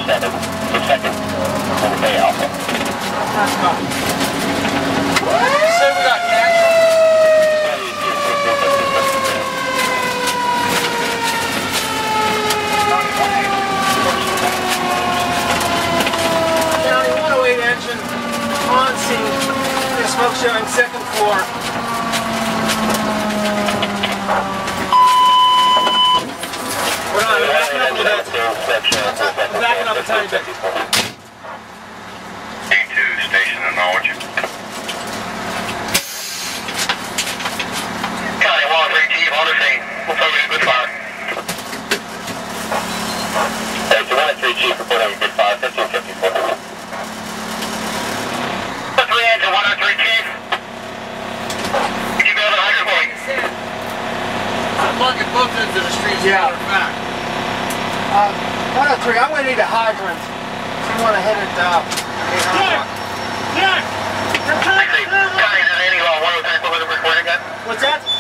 7, the second, Bay Alpha. You said we got natural? County 108 engine on scene. There's smoke showing second floor. We're not backing up a bit. Backing up a tiny bit. D2 station and knowledge. County 103 Chief on the scene. We'll probably get good fire. Hey, 103 Chief reporting good fire, 1554. 3 engine 103 Chief. Did you go to 100 point? I'm plugging both ends of the street as a matter of fact. 103, I'm going to need a hydrant. So you want to hit it up. County, is there any law 103 for the recording again? What's that?